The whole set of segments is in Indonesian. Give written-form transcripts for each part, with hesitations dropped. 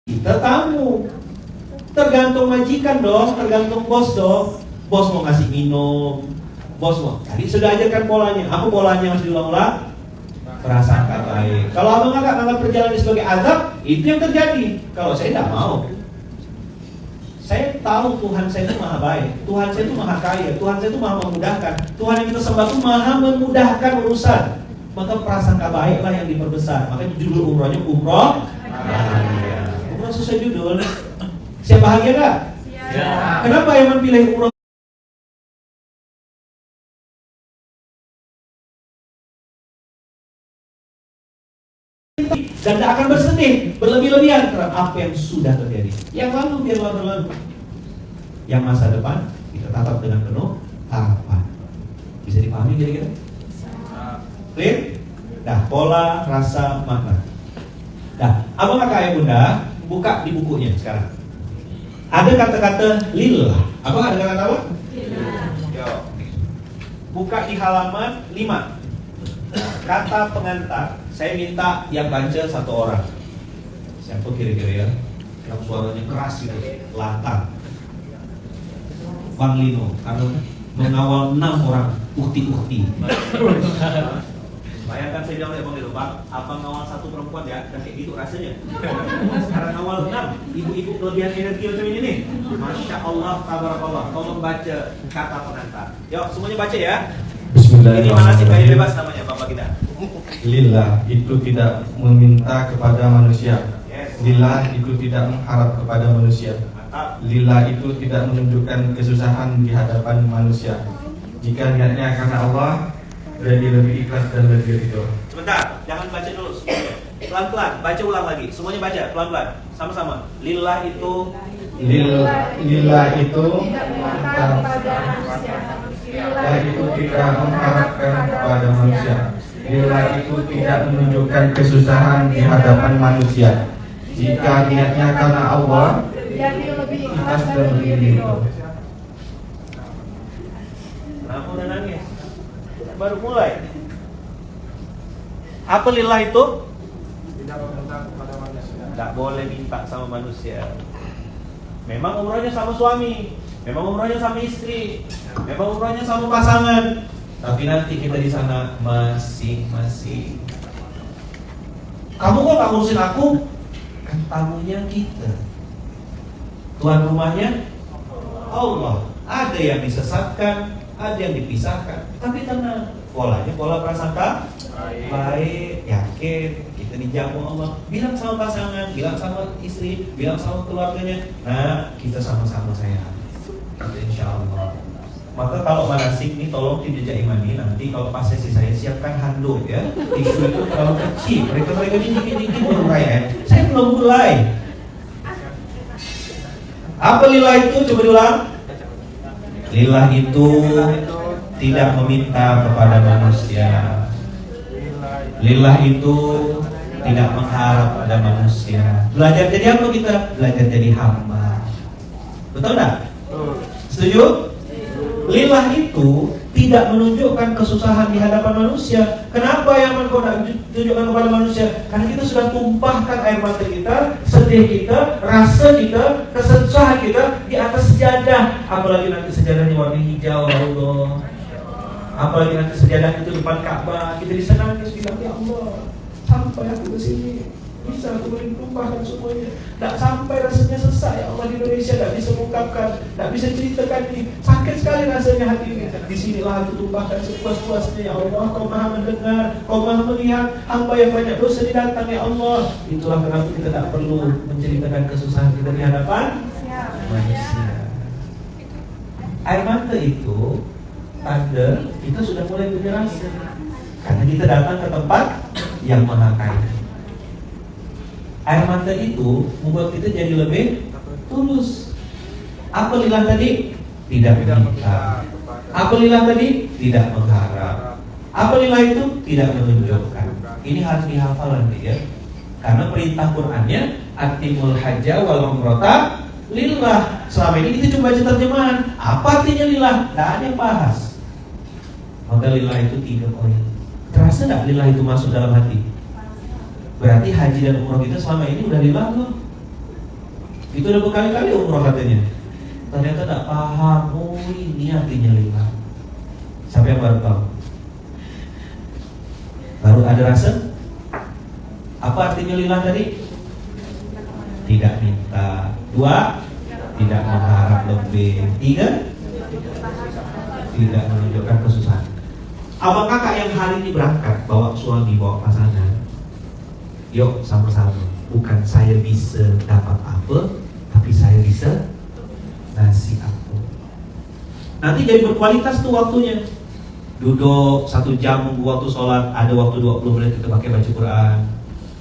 kita tamu. Tergantung majikan dong, tergantung bos dong. Bos mau kasih minum, bos mau. Tadi sudah ajarkan polanya. Apa polanya masih diulang-ulang? Prasangka baik. Kalau abang agak anggap perjalanan ini sebagai azab, itu yang terjadi. Kalau saya tidak mau. Saya tahu Tuhan saya itu maha baik, Tuhan saya itu maha kaya, Tuhan saya itu maha memudahkan. Tuhan yang kita sembah itu maha memudahkan urusan. Maka prasangka baiklah yang diperbesar. Maka judul umrohnya umroh bahagia. Umroh sesuai judul. Siap bahagia gak? Siap. Kenapa Aiman pilih umroh? Dan tidak akan bersedih berlebih-lebihan terhadap apa yang sudah terjadi. Yang lalu biarlah berlalu. Yang masa depan kita tatap dengan penuh harapan. Bisa dipahami kira-kira? Clear? Dah, pola, rasa, makna. Dah, abang kakak ayah bunda buka di bukunya sekarang. Ada kata-kata lillah. Abang ada kata-kata apa? Lillah. Buka di halaman 5. Kata pengantar. Saya minta yang baca satu orang. Siapa kira-kira ya? Yang suaranya keras itu, lantang. Bang Lino, karena mengawal 6 orang ukti-ukti. Bayangkan saya jawab ya Bang Lino, Bang, abang ngawal satu perempuan ya, dan kayak gitu rasanya. Sekarang ngawal 6, ibu-ibu kelebihan energi macam ini nih. Masya Allah, tabarakallah. Tolong baca kata pengantar. Yuk, semuanya baca ya. Ini mana sih kayak bebas namanya Bapak kita. Lillah itu tidak meminta kepada manusia. Lillah itu tidak mengharap kepada manusia. Lillah itu tidak menunjukkan kesusahan di hadapan manusia. Jika niatnya karena Allah, jadi lebih ikhlas dan lebih ridho. Sebentar, jangan baca dulu semuanya. Pelan-pelan, baca ulang lagi. Semuanya baca, pelan-pelan. Sama-sama. Lillah itu Lillah itu Lillah itu tidak mengharapkan kepada manusia. Lillah itu tidak menunjukkan kesusahan di hadapan manusia. Jika niatnya karena Allah, ikhlas dan lebih ridho. Kenapa udah nangis? Baru mulai. Apa lillah itu? Tidak meminta kepada manusia. Tidak boleh minta sama manusia. Memang umrohnya sama suami, memang umrohnya sama istri, memang umrohnya sama pasangan. Tapi nanti kita di sana masing-masing. Kamu kok nggak ngurusin aku? Kan tamunya kita. Tuan rumahnya Allah. Ada yang disesatkan, ada yang dipisahkan. Tapi tenang, polanya pola prasangka baik, yakin kita dijamu Allah. Bilang sama pasangan, bilang sama istri, bilang sama keluarganya. Nah, kita sama-sama sayang. Insya Allah. Maka kalau manasik ini tolong dijejak imani. Nanti kalau pas sesi saya siapkan handuk ya. Tisu itu terlalu kecil. Mereka ini dikit-dikit baru raya. Saya belum mulai. Apa lillah itu? Coba diulang. Lillah itu tidak meminta kepada manusia. Lillah itu tidak mengharap pada manusia. Belajar jadi apa kita? Belajar jadi hamba. Betul enggak? Setuju? Lillah itu tidak menunjukkan kesusahan di hadapan manusia. Kenapa yang kau nak tunjukkan kepada manusia? Karena kita sudah tumpahkan air mata kita, sedih kita, rasa kita, kesusahan kita di atas sejadah. Apalagi nanti sejadahnya warna hijau, Allah. Apalagi nanti sejadah itu depan Ka'bah, kita di sana nangis bilang, ya Allah, sampai aku ke sini, bisa aku tumpahkan semuanya. Tak sampai rasanya sesak, ya Allah, di Indonesia tak bisa mengungkapkan, tak bisa ceritakan ini. Sakit sekali rasanya hati ini. Di sinilah aku tumpahkan sepuas-puasnya, ya Allah. Kau maha mendengar, kau maha melihat hamba yang banyak dosa didatang, ya Allah. Itulah kenapa kita tak perlu menceritakan kesusahan kita di hadapan manusia. Air mata itu tanda kita sudah mulai punya rasa, karena kita datang ke tempat yang maha kaya. Air mata itu membuat kita jadi lebih tulus. Apa lillah tadi? Tidak meminta. Apa lillah tadi? Tidak mengharap. Apa lillah itu? Tidak menunjukkan. Ini harus dihafal nanti ya. Karena perintah Qur'annya atimul hajja wal umrata lillah. Selama ini kita coba baca terjemahan. Apa artinya lillah? Tidak ada yang bahas. Maka lillah itu 3 poin. Terasa tidak lillah itu masuk dalam hati? Berarti haji dan umroh kita selama ini udah lillah loh. Itu udah berkali-kali umroh katanya. Ternyata tidak paham. Oh ini artinya lillah. Siapa yang baru tahu? Baru ada rasa? Apa artinya lillah tadi? Tidak minta. 2, tidak mengharap lebih. 3, tidak menunjukkan kesusahan. Abang kakak yang hari ini berangkat bawa suami, bawa pasangan, yuk sama-sama. Bukan saya bisa dapat apa, tapi saya bisa ngasih apa. Nanti jadi berkualitas tuh waktunya. Duduk 1 jam nunggu waktu sholat, ada waktu 20 menit kita pakai baca Quran,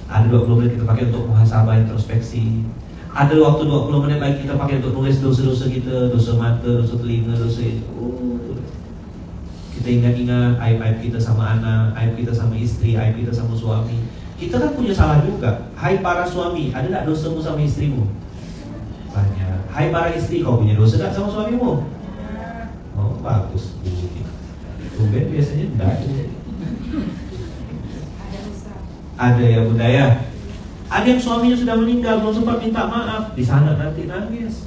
ada 20 menit kita pakai untuk muhasabah introspeksi, ada waktu 20 menit lagi kita pakai untuk nulis dosa-dosa kita, dosa mata, dosa telinga, dosa itu. Kita ingat-ingat aib-aib kita sama anak, aib kita sama istri, aib kita sama suami. Kita kan punya salah juga. Hai para suami, ada tak dosamu sama istrimu? Banyak. Hai para istri, kau punya dosa tak sama suamimu? Oh bagus. Mungkin biasanya tidak. Ada ya budaya. Ada yang suaminya sudah meninggal, belum sempat minta maaf. Di sana nanti nangis.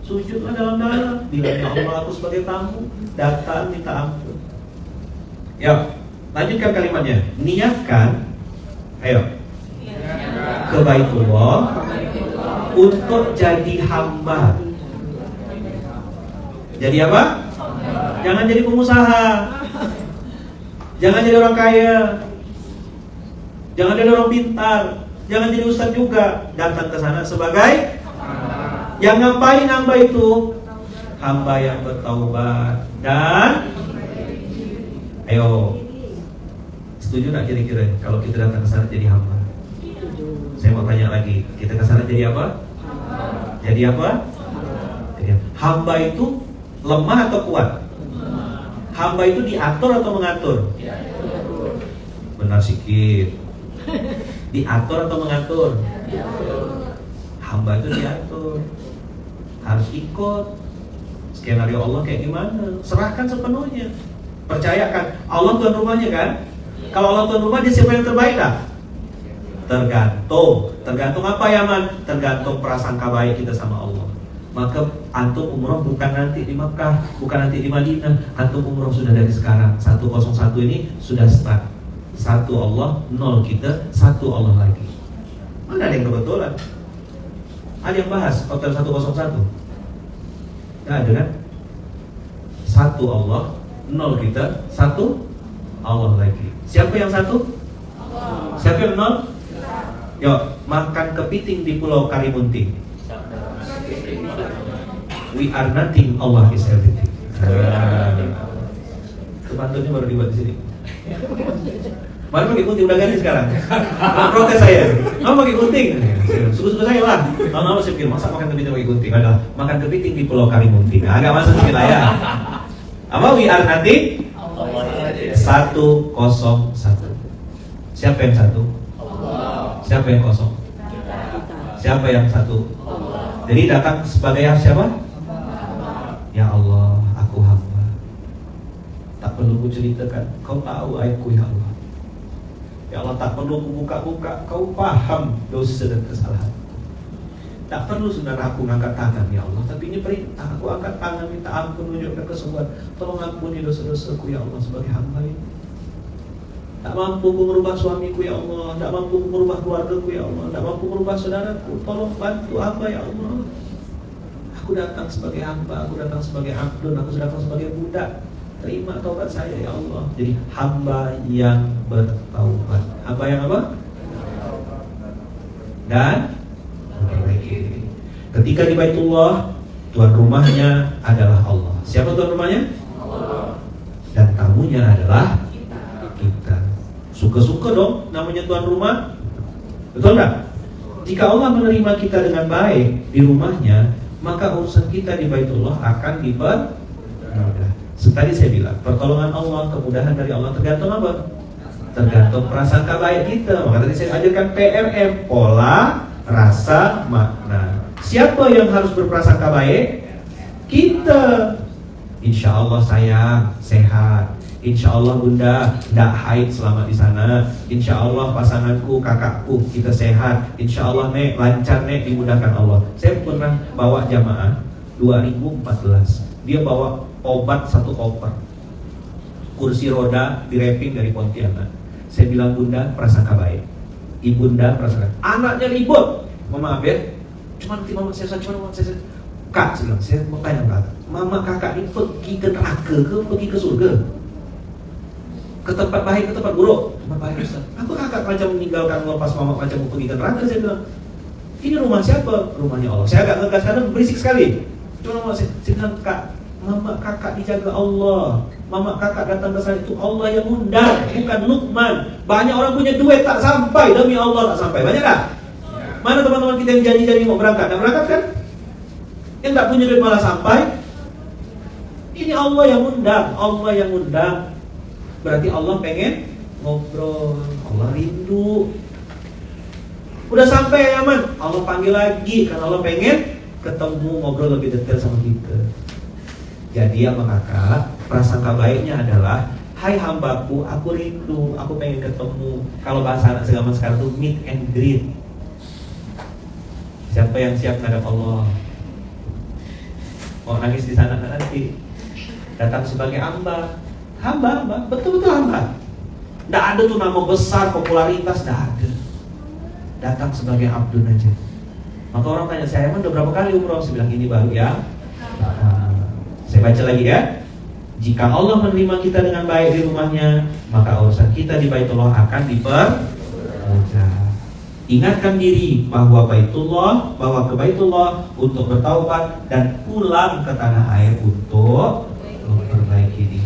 Sujudlah dalam-dalam. Bilang ya Allah, aku sebagai tamu datang minta ampun. Ya, lanjutkan kalimatnya. Niatkan, ayo, ke Baitullah untuk jadi hamba. Jadi apa? Jangan jadi pengusaha. Jangan jadi orang kaya. Jangan jadi orang pintar. Jangan jadi ustaz juga. Datang ke sana sebagai yang ngapain hamba itu? Hamba yang bertaubat dan ayo, setuju nggak kira-kira kalau kita datang ke sana jadi hamba? Saya mau tanya lagi, kita ke sana jadi apa? Jadi apa? Jadi hamba itu lemah atau kuat? Hamba itu diatur atau mengatur? Benar sikit. Diatur atau mengatur? Hamba itu diatur. Harus ikut skenario Allah kayak gimana? Serahkan sepenuhnya. Percayakan, Allah tuan rumahnya kan? Kalau Allah tuan rumah, dia siapa yang terbaik dah? Tergantung apa ya man? Tergantung prasangka baik kita sama Allah. Maka antum umroh bukan nanti di Mekah, bukan nanti di Madinah. Antum umroh sudah dari sekarang. 101 ini sudah start. 1 Allah, 0 kita, 1 Allah lagi. Mana ada yang kebetulan? Ada yang bahas hotel 101? Tidak ada kan? 1 Allah, 0 kita, 1 Allah lagi. Siapa yang 1? Allah. Siapa yang 0? Yuk, makan kepiting di Pulau Karimunting. We are nothing, Allah is everything. Kepantunnya baru dibuat di sini. Mana pakai gunting udah ganti sekarang? Protes saya. Kamu pakai gunting? Suka-suka saya lah. Lama-lama saya pikir masa makan kepiting pakai gunting? Ada makan kepiting di Pulau Karimunting. Agak masuk sedikit lah ya. Apa we are nothing? 101. Siapa yang 1? Allah. Siapa yang 0? Siapa yang 1? Allah. Jadi datang sebagai siapa? Ya Allah, aku hamba. Tak perlu ku ceritakan, kau tahu aibku ya Allah. Ya Allah, tak perlu ku buka-buka, kau paham dosa dan kesalahan. Tak perlu sebenarnya aku ngangkat tangan ya Allah, tapi ini perintah, aku angkat tangan minta ampun, menunjukkan kesungguhan. Tolong ampuni dosa-dosaku ya Allah sebagai hamba ini. Tak mampu merubah suamiku ya Allah, tak mampu merubah keluargaku ya Allah, tak mampu merubah saudaraku. Tolong bantu hamba ya Allah. Aku datang sebagai hamba, aku datang sebagai abdun, aku datang sebagai budak. Terima taubat saya ya Allah. Jadi hamba yang bertaubat. Hamba yang apa? Dan ketika di Baitullah, tuan rumahnya adalah Allah. Siapa tuan rumahnya? Allah. Dan tamunya adalah kita. Suka-suka dong namanya tuan rumah. Betul enggak? Jika Allah menerima kita dengan baik di rumahnya, maka urusan kita di Baitullah akan dipermudah. Tadi saya bilang, pertolongan Allah, kemudahan dari Allah tergantung apa? Tergantung prasangka baik kita. Maka tadi saya ajarkan PRM, pola, rasa, makna. Siapa yang harus berprasangka baik? Kita. Insya Allah sayang, sehat. Insya Allah bunda tidak haid selama di sana. Insya Allah pasanganku, kakakku kita sehat. Insya Allah nek lancar nek, dimudahkan Allah. Saya pernah bawa jamaah 2014. Dia bawa obat 1 koper, kursi roda di wrapping dari Pontianak. Saya bilang bunda prasangka baik, ibunda prasangka. Anaknya ribut, mama ya, cuman mama saya kak, saya mau tanya kak, mama kakak ini pergi ke neraka ke pergi ke surga? Ke tempat baik, ke tempat buruk? Tempat baik Ustaz. Apa kakak macam meninggalkan lepas mama macam mau pergi ke neraka? Saya bilang, ini rumah siapa? Rumahnya Allah. Saya agak ngegas karena berisik sekali. Cuma saya bilang, kak, mama kakak dijaga Allah. Mama kakak datang ke sana itu Allah yang undang, bukan Luqman. Banyak orang punya duit tak sampai, demi Allah tak sampai. Banyak tak? Mana teman-teman kita yang janji-janji mau berangkat? Tak berangkat kan? Yang tak punya duit malah sampai. Ini Allah yang undang, Allah yang undang. Berarti Allah pengen ngobrol, Allah rindu. Udah sampai Yaman, Allah panggil lagi karena Allah pengen ketemu, ngobrol lebih detail sama kita. Jadi sama kakak, prasangka baiknya adalah, hai hambaku, aku rindu, aku pengen ketemu. Kalau bahasa anak zaman sekarang tuh meet and greet. Siapa yang siap menghadap Allah? Mau nangis di sana nanti, datang sebagai hamba, betul-betul hamba. Tidak ada tuh nama besar, popularitas, tidak ada. Datang sebagai abdun aja. Maka orang tanya saya, udah berapa kali umroh? Saya bilang ini baru ya. Saya baca lagi ya. Jika Allah menerima kita dengan baik di rumahnya, maka urusan kita di Baitullah akan dipermudah. Ingatkan diri bahwa ke Baitullah untuk bertaubat dan pulang ke tanah air untuk memperbaiki diri.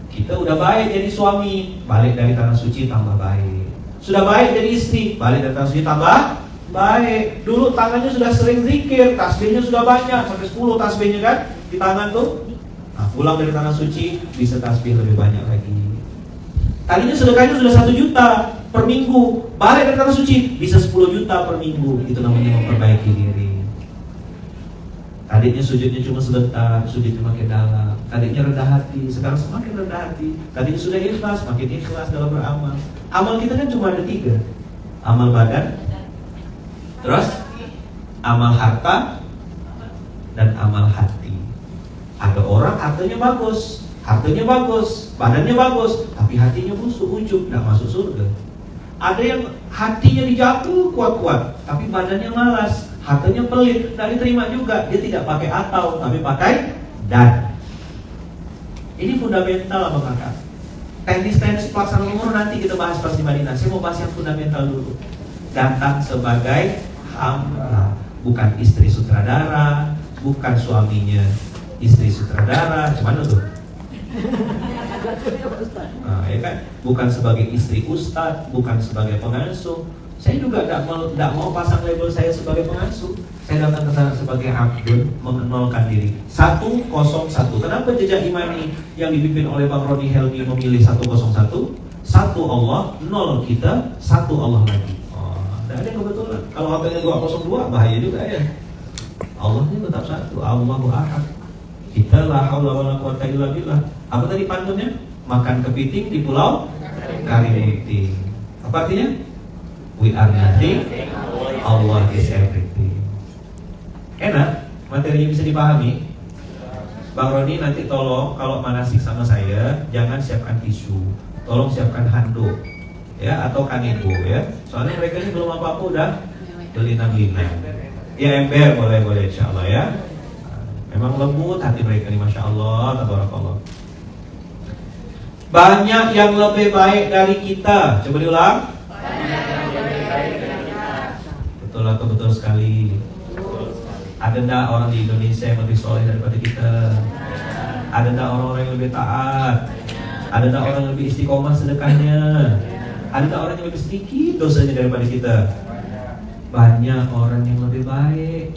Kita udah baik jadi suami, balik dari tanah suci tambah baik. Sudah baik jadi istri, balik dari tanah suci tambah baik. Dulu tangannya sudah sering zikir, tasbihnya sudah banyak, sampai 10 tasbihnya kan di tangan tuh. Nah, pulang dari tanah suci bisa tasbih lebih banyak lagi. Tadinya sedekahnya sudah 1 juta per minggu, balik dari tanah suci bisa 10 juta per minggu. Itu namanya memperbaiki diri. Tadinya sujudnya cuma sebentar, sujudnya makin dalam. Tadinya rendah hati, sekarang semakin rendah hati. Tadinya sudah ikhlas, makin ikhlas dalam beramal. Amal kita kan cuma ada 3. Amal badan, terus amal harta, dan amal hati. Ada orang hartanya bagus, badannya bagus, tapi hatinya busuk, ujub, tidak masuk surga. Ada yang hatinya dijaga kuat-kuat, tapi badannya malas, hartanya pelit, tidak diterima juga. Dia tidak pakai atau, tapi pakai dan. Ini fundamental apa kakak? Teknis-teknis pelaksanaan umroh nanti kita bahas pas di Madinah. Saya mau bahas yang fundamental dulu. Datang sebagai hamba, bukan istri sutradara, bukan suaminya istri sutradara, cuman tuh. Nah, ya kan? Bukan sebagai istri ustadz, bukan sebagai pengasuh. Saya juga tidak mau pasang label saya sebagai pengasuh. Saya datang ke sana sebagai abdun, mengenalkan diri. 101. Kenapa Jejak Imani yang dipimpin oleh Bang Roni Helmi memilih 101? 1 Allah, 0 kita, 1 Allah lagi. Tidak ada yang kebetulan. Kalau HP-nya 202 bahaya juga ya. Allahnya tetap 1, Allahu Ahad. Kita la haula wala quwata illa billah. Apa tadi pantunnya? Makan kepiting di pulau Karimuting. Apa artinya? We are nothing, Allah is everything. Enak, materinya bisa dipahami. Bang Roni nanti tolong kalau manasik sama saya, jangan siapkan tisu, tolong siapkan handuk, ya, atau kanebo, ya. Soalnya mereka ini belum apa-apa udah gelinang-gelinang. Ya ember boleh insya Allah ya. Memang lembut hati mereka ini, masya Allah, tabarakallah. Banyak yang lebih baik dari kita. Coba diulang. Betul atau betul sekali? Ada enggak orang di Indonesia yang lebih soleh daripada kita? Ada enggak orang-orang yang lebih taat? Ada enggak orang yang lebih istiqomah sedekahnya? Ada enggak orang yang lebih sedikit dosanya daripada kita? Banyak orang yang lebih baik,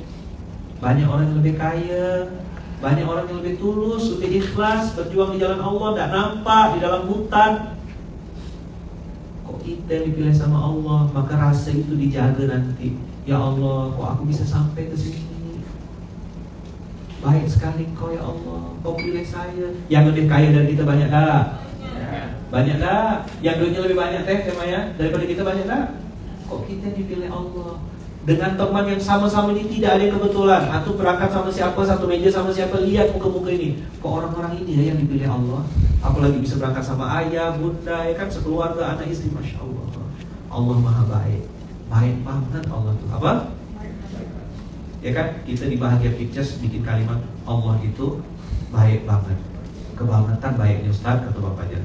banyak orang yang lebih kaya, banyak orang yang lebih tulus, lebih ikhlas, berjuang di jalan Allah, tidak nampak di dalam hutan. Kok kita yang dipilih sama Allah, maka rasa itu dijaga nanti. Ya Allah, kok aku bisa sampai ke sini? baik sekali Engkau ya Allah, Kau pilih saya. Yang lebih kaya dari kita banyak tak? Banyak tak? Yang duitnya lebih banyak teh Maya daripada kita banyak tak? Kok kita dipilih Allah? Dengan teman yang sama-sama ini tidak ada yang kebetulan. Antum berangkat sama siapa, satu meja sama siapa, lihat muka-muka ini. Kok orang-orang ini ya yang dipilih Allah? Apalagi bisa berangkat sama ayah, bunda, ya kan, sekeluarga, anak istri, Masya Allah. Allah maha baik. Baik banget Allah tuh. Apa? Ya kan, kita di Bahagia Pictures bikin kalimat Allah itu baik banget. Kebangetan baiknya Ustaz, kata Bapak Fajar.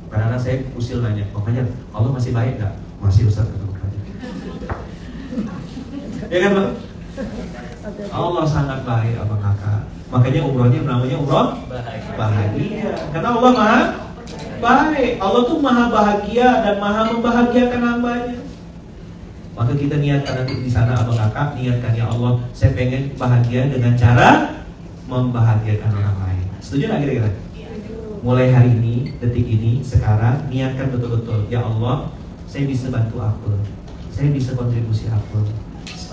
Karena saya usil nanya, Bapak Fajar, Allah masih baik gak? Masih Ustaz, kata Bapak Fajar. Ya kan Bang? Allah sangat baik abang kakak. Makanya umrohnya namanya umroh bahagia. Karena Allah maha baik. Allah tuh maha bahagia dan maha membahagiakan hambanya. Maka kita niatkan nanti di sana abang kakak, niatkan ya Allah, saya pengen bahagia dengan cara membahagiakan orang lain. Setuju nggak kira-kira? Mulai hari ini, detik ini, sekarang niatkan betul-betul. Ya Allah, saya bisa bantu apa? Saya bisa kontribusi apa?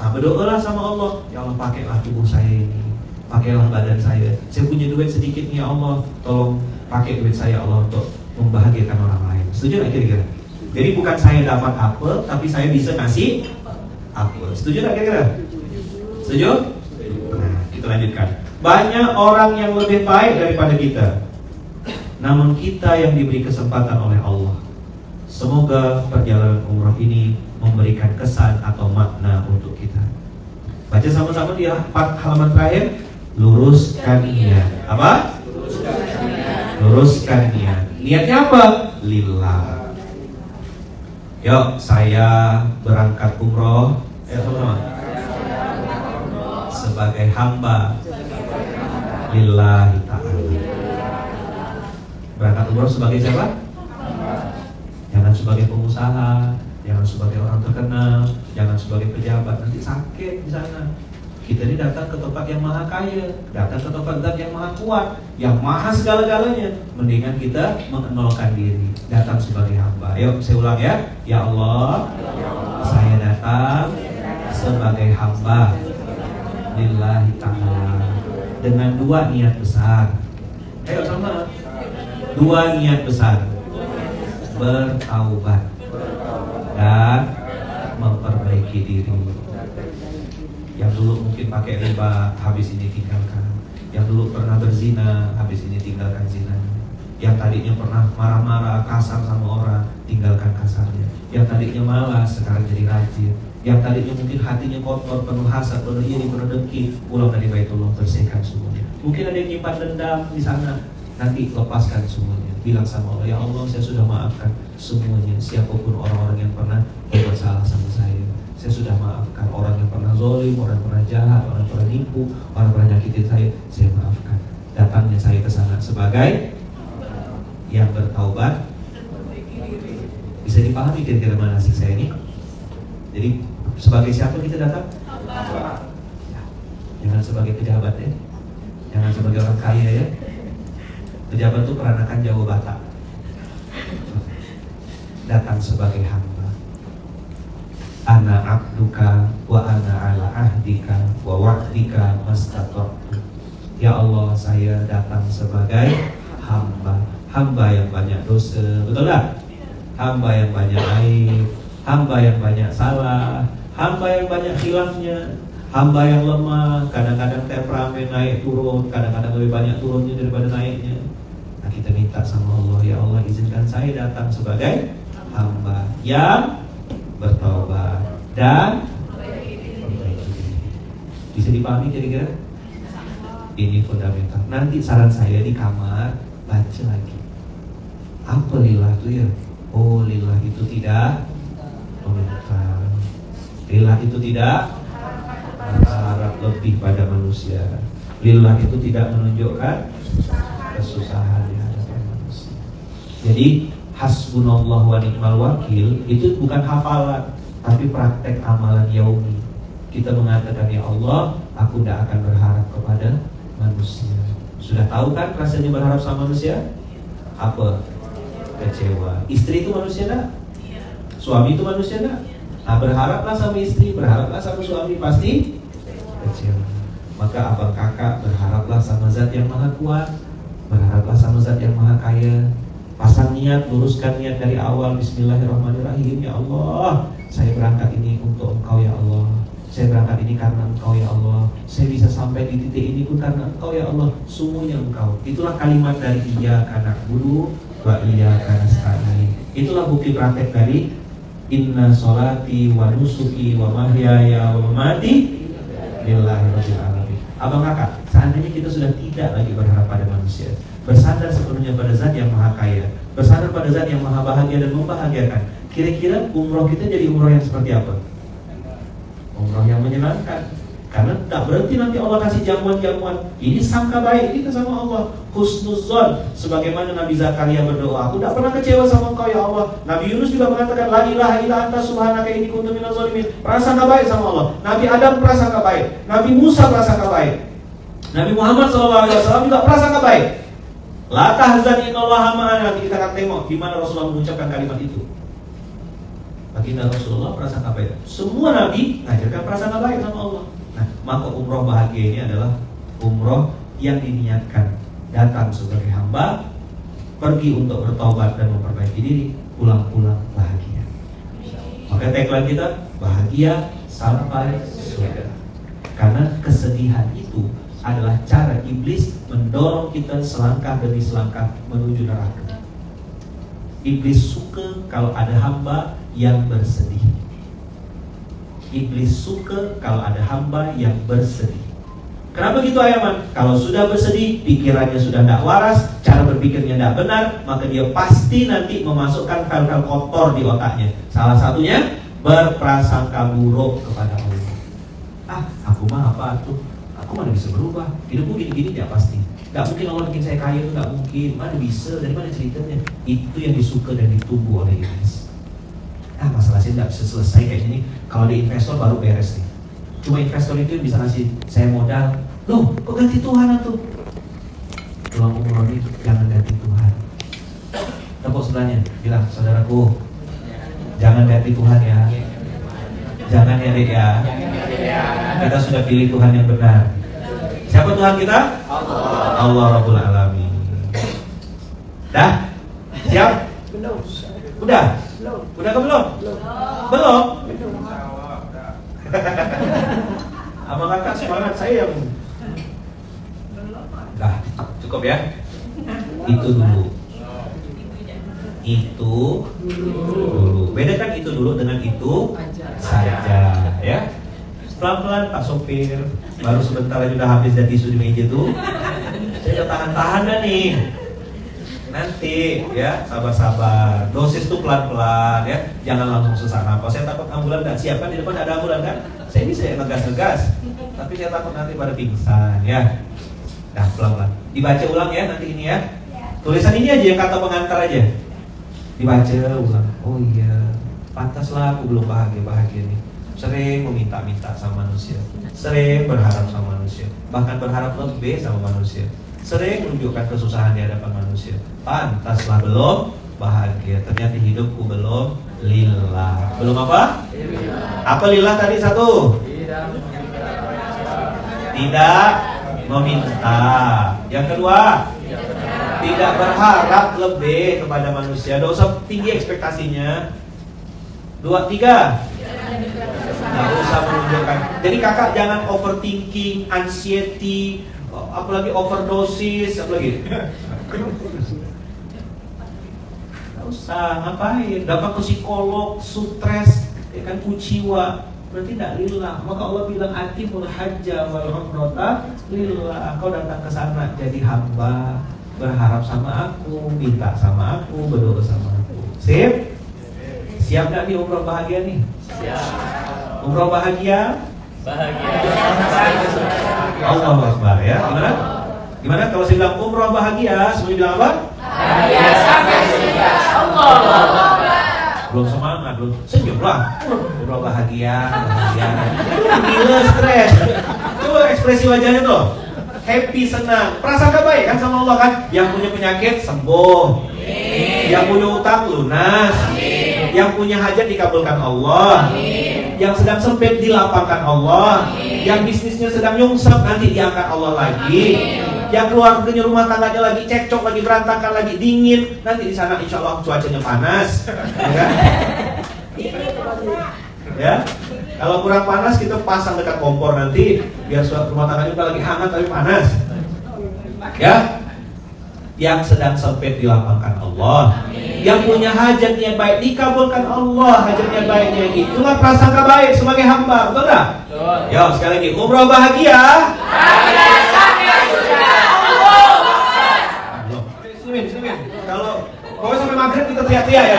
Nah, berdoalah sama Allah. Ya Allah, pakailah tubuh saya ini, pakailah badan saya. Saya punya duit sedikit nih ya Allah, tolong pakai duit saya Allah untuk membahagiakan orang lain. Setuju nggak kira-kira? Jadi bukan saya dapat apa, tapi saya bisa kasih apa. Setuju nggak kira-kira? Setuju? Nah, kita lanjutkan. Banyak orang yang lebih baik daripada kita, namun kita yang diberi kesempatan oleh Allah. Semoga perjalanan umrah ini memberikan kesan atau makna untuk kita. Baca sama-sama di halaman terakhir. Luruskan niat. Apa? Luruskan niat. Niatnya apa? Lillah. Yuk, saya berangkat umroh. Sama-sama. Sebagai hamba lillahi ta'ala. Berangkat umroh sebagai siapa? Jangan sebagai pengusaha, jangan sebagai orang terkenal, jangan sebagai pejabat, nanti sakit di sana. Kita ini datang ke tempat yang maha kaya, datang ke tempat zat yang maha kuat, yang maha segala-galanya. Mendingan kita mengenolkan diri, datang sebagai hamba. Ayo saya ulang ya. Ya Allah, saya datang sebagai hamba lillahi ta'ala dengan dua niat besar. Ayo sama. Dua niat besar. Bertaubat dan memperbaiki diri. Yang dulu mungkin pakai riba, habis ini tinggalkan. Yang dulu pernah berzina, habis ini tinggalkan zina. Yang tadinya pernah marah-marah, kasar sama orang, tinggalkan kasarnya. Yang tadinya malas, sekarang jadi rajin. Yang tadinya mungkin hatinya kotor, penuh hasad, penuh iri, penuh dengki, pulang dari Baitullah, bersihkan semuanya. Mungkin ada yang nyimpan dendam di sana, nanti lepaskan semuanya. Bilang sama Allah, ya Allah, saya sudah maafkan semuanya. Siapapun orang-orang yang pernah berbuat salah sama saya sudah maafkan. Orang yang pernah zalim, orang yang pernah jahat, orang yang pernah nipu, orang yang pernah nyakitin saya maafkan. Datangnya saya ke sana sebagai yang bertaubat. Bisa dipahami kira-kira mana sih saya ini? Jadi sebagai siapa kita datang? Ya, jangan sebagai pejabat ya, jangan sebagai orang kaya ya. Pejabat itu peranakan Jawa Batak. Datang sebagai hamba. Ana abduka wa ana ala ahdika wa wa'dika mastata'tu. Ya Allah, saya datang sebagai hamba. Hamba yang banyak dosa, betul tak? Hamba yang banyak aib, hamba yang banyak salah, hamba yang banyak khilafnya, hamba yang lemah, kadang-kadang temperamen naik turun, kadang-kadang lebih banyak turunnya daripada naiknya. Nah, kita minta sama Allah, ya Allah, izinkan saya datang sebagai hamba yang bertaubat dan bisa dipahami kira-kira? Ini fundamental. Nanti saran saya di kamar baca lagi. Apa lillah itu ya? Oh, lillah itu tidak meminta. Lillah itu tidak berharap lebih pada manusia. Lillah itu tidak menunjukkan kesusahan di hadapan manusia. Jadi hasbunallah wa ni'mal wakil itu bukan hafalan, tapi praktek amalan yaumi. Kita mengatakan, ya Allah, aku tidak akan berharap kepada manusia. Sudah tahu kan rasanya berharap sama manusia? Apa? Kecewa. Istri itu manusia enggak? Suami itu manusia enggak? Nah, berharaplah sama istri, berharaplah sama suami, pasti kecewa. Maka abang kakak berharaplah sama zat yang maha kuat, berharaplah sama zat yang maha kaya. Pasang niat, luruskan niat dari awal. Bismillahirrahmanirrahim. Ya Allah, saya berangkat ini untuk Engkau ya Allah. Saya berangkat ini karena Engkau ya Allah. Saya bisa sampai di titik ini pun karena Engkau ya Allah. Semuanya Engkau. Itulah kalimat dari iyyaka na'budu wa iyyaka nasta'in. Itulah bukti praktek dari inna sholati wa nusuki wa mahyaya wa mamati lillahi rabbil alamin. Abang kakak, seandainya kita sudah tidak lagi berharap pada manusia, bersandar sepenuhnya pada zat yang maha kaya, bersandar pada zat yang maha bahagia dan membahagiakan, kira-kira umroh kita jadi umroh yang seperti apa? Umroh yang menyenangkan. Karena tak berhenti nanti Allah kasih jamuan-jamuan. Ini sangka baik kita sama Allah, husnuzon. Sebagaimana Nabi Zakaria berdoa, aku tak pernah kecewa sama Engkau ya Allah. Nabi Yunus juga mengatakan, la ilaha illa anta subhanaka inni kuntu minaz zalimin. Prasangka baik sama Allah. Nabi Adam prasangka baik, Nabi Musa prasangka baik, Nabi Muhammad SAW juga prasangka baik. La tahzan innallaha ma'ana. Nanti kita akan tengok di mana Rasulullah mengucapkan kalimat itu. Baginda Rasulullah prasangka baik. Semua Nabi mengajarkan prasangka baik sama Allah. Nah, maka umroh bahagia ini adalah umroh yang diniatkan datang sebagai hamba, pergi untuk bertobat dan memperbaiki diri, pulang-pulang bahagia. Maka tagline kita, bahagia sampai surga. Karena kesedihan itu adalah cara iblis mendorong kita selangkah demi selangkah menuju neraka. Iblis suka kalau ada hamba yang bersedih. Iblis suka kalau ada hamba yang bersedih. Kenapa gitu Ayaman? Kalau sudah bersedih, pikirannya sudah tidak waras, cara berpikirnya tidak benar, maka dia pasti nanti memasukkan hal-hal kotor di otaknya. Salah satunya berprasangka buruk kepada Allah. Aku mah apa tuh? Aku mana bisa berubah? Hidupku gini-gini tidak pasti. Tidak mungkin Allah bikin saya kaya, itu tidak mungkin. Mana bisa? Dari mana ceritanya? Itu yang disuka dan ditunggu oleh iblis. Masalah saya tidak bisa selesai kayak gini. Kalau di investor baru beres nih. Cuma investor itu yang bisa ngasih saya modal. Loh, kok ganti Tuhan tuh? Pulang umroh ini jangan ganti Tuhan. Tepuk sebelahnya, bilang saudaraku, jangan ganti Tuhan ya. Jangan ya dek ya. Kita sudah pilih Tuhan yang benar. Siapa Tuhan kita? Allah Rabbul Alamin. Dah? Siap? Udah? Udah ke belum? Belum? Abang kakak semangat, saya yang dah cukup ya. Itu dulu. Itu dulu. Beda kan itu dulu dengan itu saja ya. Pelan-pelan Pak sopir. Baru sebentar aja udah habis dan tisu di meja tuh. Saya udah tahan-tahan dah nih. Nanti ya sabar-sabar, dosis tuh pelan-pelan ya, jangan langsung sesak napas. Saya takut ambulan nggak siap kan, di depan ada ambulan kan, saya bisa ya ngegas-ngegas, tapi saya takut nanti pada pingsan ya. Dah pelan-pelan, dibaca ulang ya nanti ini ya. Tulisan ini aja yang kata pengantar aja, dibaca ulang. Oh iya, pantaslah aku belum bahagia nih. Sering meminta-minta sama manusia, sering berharap sama manusia, bahkan berharap lebih sama manusia. Sering menunjukkan kesusahan di hadapan manusia. Pantaslah belum bahagia. Ternyata hidupku belum lillah. Belum apa? Apa lillah tadi satu? Tidak meminta. Yang kedua, tidak berharap lebih kepada manusia. Tidak usah tinggi ekspektasinya. 2, 3. Tidak usah menunjukkan. Jadi kakak jangan overthinking, anxiety, apalagi overdosis, apalagi nggak usah ngapain, dapat ke psikolog, stres, ya kan kuciwa, berarti tidak lillah. Maka Allah bilang atimul hajja wal umrata lillah. Kau datang ke sana jadi hamba, berharap sama aku, minta sama aku, berdoa sama aku. Sip? Siap nggak nih umroh bahagia nih? Siap. Umroh bahagia? Allah Akbar ya. Gimana kalau saya bilang umroh bahagia, semuanya bilang apa? Bahagia sampai surga. Allah. Belum semangat, belum senyum lah. Umroh bahagia. Gila stres. Coba ekspresi wajahnya tuh. Happy, senang, prasangka baik kan sama Allah kan. Yang punya penyakit sembuh. Yang punya utang lunas. Yang punya hajat dikabulkan Allah. Yang sedang sempit dilapangkan Allah. Yang bisnisnya sedang nyungsep nanti diangkat Allah lagi. Yang keluarganya, rumah tangganya lagi cekcok, lagi berantakan, lagi dingin, nanti di sana insya Allah cuacanya panas. Ya, ya. Kalau kurang panas kita pasang dekat kompor nanti biar rumah tangga juga lagi hangat tapi panas. Ya. Yang sedang sempit dilapangkan Allah. Yang punya hajat niat baik dikabulkan Allah hajat niat baiknya. Itulah prasangka baik sebagai hamba, betul enggak? Betul. Ya, sekali lagi umroh bahagia. Bahagia sampai surga. Senyumin. Kalau pokoknya sampai maghrib kita teriak-teriak ya.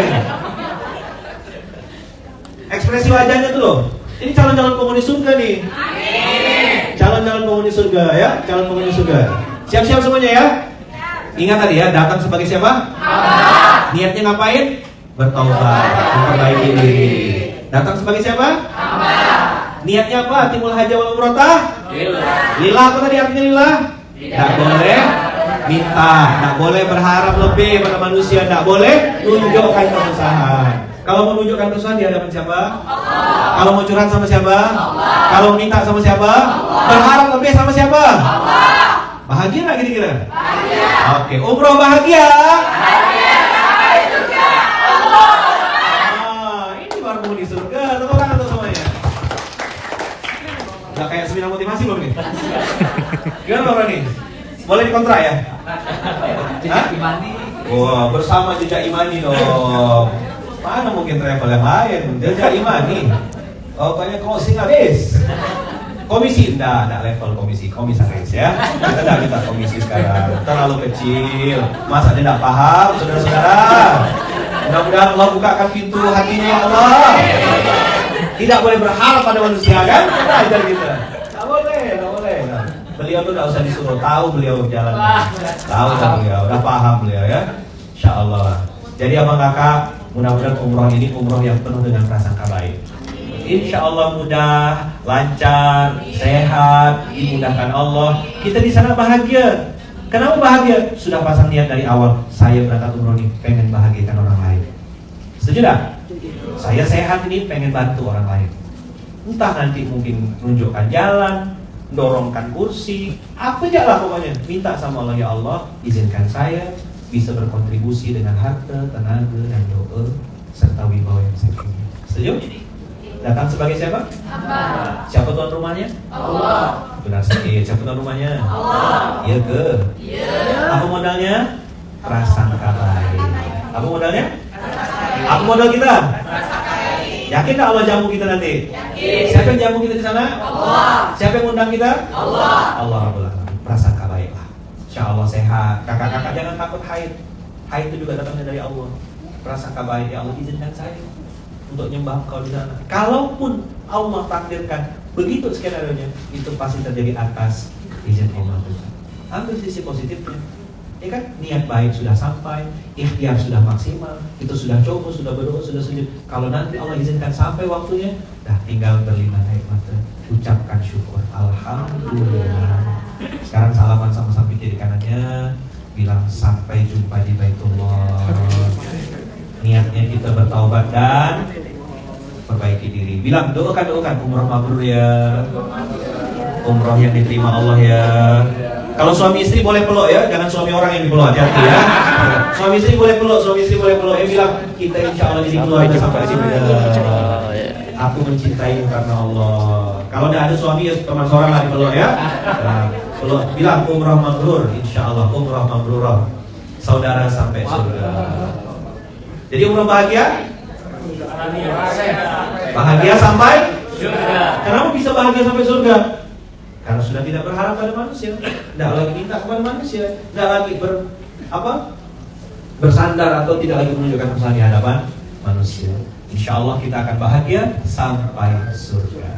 Ekspresi wajahnya tuh loh. Ini calon-calon penghuni surga nih. Amin. Calon-calon penghuni surga ya, calon penghuni surga. Siap-siap semuanya ya. Ingat tadi ya, datang sebagai siapa? Allah. Niatnya ngapain? Bertaubat, memperbaiki diri. Datang sebagai siapa? Allah. Niatnya apa? Timul haja wal umrah? Lillah. Lillah apa tadi artinya lillah? Tidak boleh minta, tidak boleh berharap lebih pada manusia, tidak boleh tunjukkan kesusahan. Kalau menunjukkan kesusahan di hadapan siapa? Allah. Kalau mau curhat sama siapa? Allah. Kalau minta sama siapa? Allah. Berharap lebih sama siapa? Allah. Bahagia nggak kira-kira? Bahagia. Oke, umroh bahagia. Bahagia sampai surga. Allah. Ini baru mau di surga. Tepuk tangan tuh semuanya. Udah kayak seminar motivasi belum nih? Gimana Bang Rani? Boleh dikontra ya? Jejak imani. Wah, bersama jejak imani dong. Mana mungkin travel yang lain? Jejak imani. Oh, banyak closing habis. Komisi, enggak level komisi, komisaris ya. Kita enggak minta komisi sekarang, terlalu kecil. Masa dia enggak paham, saudara-saudara? Mudah-mudahan Allah bukakan pintu hatinya ya Allah. Tidak boleh berharap pada manusia kan? Kita ajar kita. Enggak boleh. Beliau tuh enggak usah disuruh, tahu beliau berjalan. Tahu beliau, udah paham beliau ya. Insyaallah. Jadi abang kakak, mudah-mudahan umroh ini umroh yang penuh dengan prasangka baik. Insya Allah mudah, lancar, sehat, dimudahkan Allah. Kita di sana bahagia. Kenapa bahagia? Sudah pasang niat dari awal. Saya berangkat umroh ini pengen bahagiakan orang lain. Setuju tak? Saya sehat ini pengen bantu orang lain. Entah nanti mungkin menunjukkan jalan, dorongkan kursi, apa aja lah pokoknya. Minta sama Allah, ya Allah, izinkan saya bisa berkontribusi dengan harta, tenaga, dan doa serta wibawa yang saya punya. Setuju? Datang sebagai siapa? Allah. Siapa tuan rumahnya? Allah. Benar sekali. Siapa tuan rumahnya? Allah. Iya ke? Iya. Apa modalnya? Prasangka baik. Apa modalnya? Apa modal kita? Prasangka baik. Yakin tak Allah jamu kita nanti? Yakin. Siapa yang jamu kita di sana? Allah. Siapa yang undang kita? Allah. Allah Rabbul Alamin. Prasangka baiklah. Insyaallah sehat. Kakak-kakak jangan takut haid. Haid itu juga datangnya dari Allah. Prasangka baik, ya Allah izinkan saya untuk nyembah Engkau di sana. Kalaupun Allah takdirkan begitu skenario-nya, itu pasti terjadi atas izin Allah. Ambil sisi positifnya. Ya kan, niat baik sudah sampai, ikhtiar sudah maksimal, itu sudah coba, sudah berdoa, sudah sujud. Kalau nanti Allah izinkan sampai waktunya, dah tinggal berlima air mata, ucapkan syukur, alhamdulillah. Sekarang salaman sama samping kiri kanannya, bilang sampai jumpa di Baitullah. Niatnya kita bertaubat dan perbaiki diri. Bilang doakan umroh mabrur ya. Umroh yang diterima Allah ya. Kalau suami istri boleh peluk ya, jangan suami orang yang dipeluk, hati-hati ya. Suami istri boleh peluk, bilang kita insya Allah jadi keluarga sampai sini. Aku mencintai karena Allah. Kalau tidak ada suami ya teman seorang lah dipeluk ya. Peluk, bilang umroh mabrur, insya Allah umroh mabrurah. Saudara sampai surga. Jadi umroh bahagia? Bahagia sampai surga. Kenapa bisa bahagia sampai surga? Karena sudah tidak berharap pada manusia, tidak lagi minta kepada manusia, tidak lagi bersandar atau tidak lagi menunjukkan kesalahan di hadapan manusia. Insya Allah kita akan bahagia sampai surga.